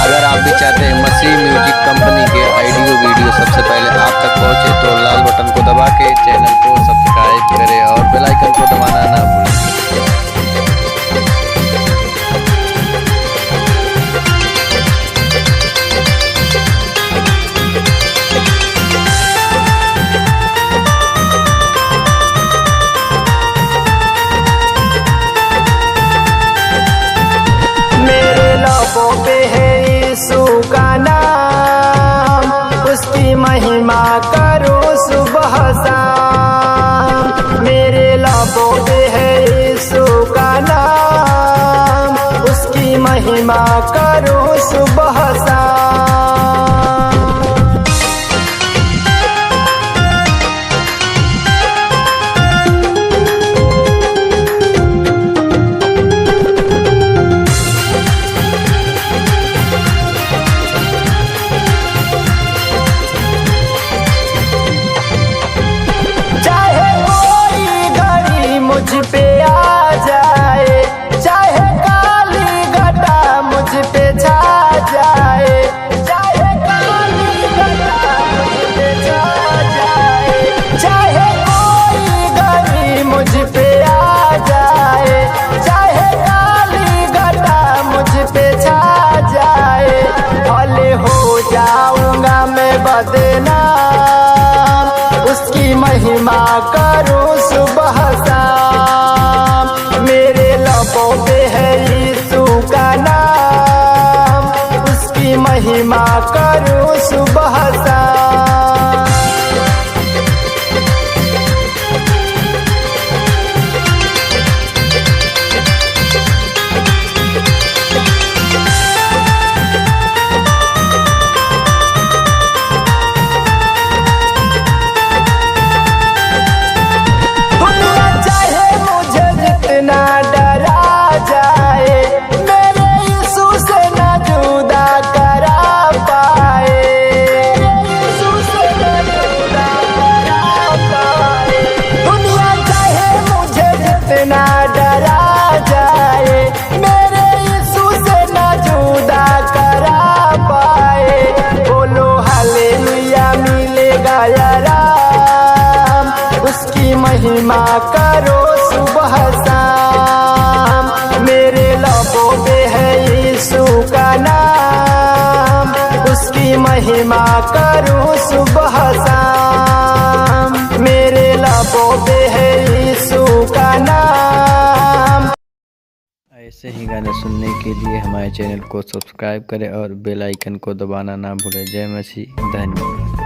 अगर आप भी चाहते हैं मसीह म्यूजिक कंपनी के ऑडियो वीडियो सबसे पहले आप तक पहुंचे तो लाल बटन को दबा के चैनल को सब्सक्राइब करें और बेल आइकन को दबाना ना भूलें। पे है यीशु का नाम, उसकी महिमा करो सुबह शाम। मेरे लबों पे है यीशु का नाम, उसकी महिमा करो सुबह शाम। मुझ पे आ जाए, चाहे काली घटा मुझ पे छा जाए, चाहे काली घटा मुझ पे छा जाए, चाहे कोई घड़ी मुझ पे आ जाए, चाहे काली घटा मुझ पे छा जाए, भले हो जाऊंगा मैं बदनाम, उसकी महिमा करो सुबह शाम। मेरे लबों पे है यीशु का नाम, उसकी महिमा करो सुबह शाम। ना डरा जाए, मेरे यीशु से न जुदा करा पाए, यीशु से न जुदा करा पाए। दुनिया चाहे मुझे जितना डरा जाए, मेरे यीशु से न जुदा करा पाए। बोलो हालेलुया, मिलेगा आराम, उसकी महिमा करो सुबह शाम। मेरे लबों पे है यीशु का नाम, उसकी महिमा करूं सुबह शाम। मेरे लबों पे है यीशु का नाम। ऐसे ही गाने सुनने के लिए हमारे चैनल को सब्सक्राइब करें और बेल आइकन को दबाना ना भूलें। जय मसीह, धन्यवाद।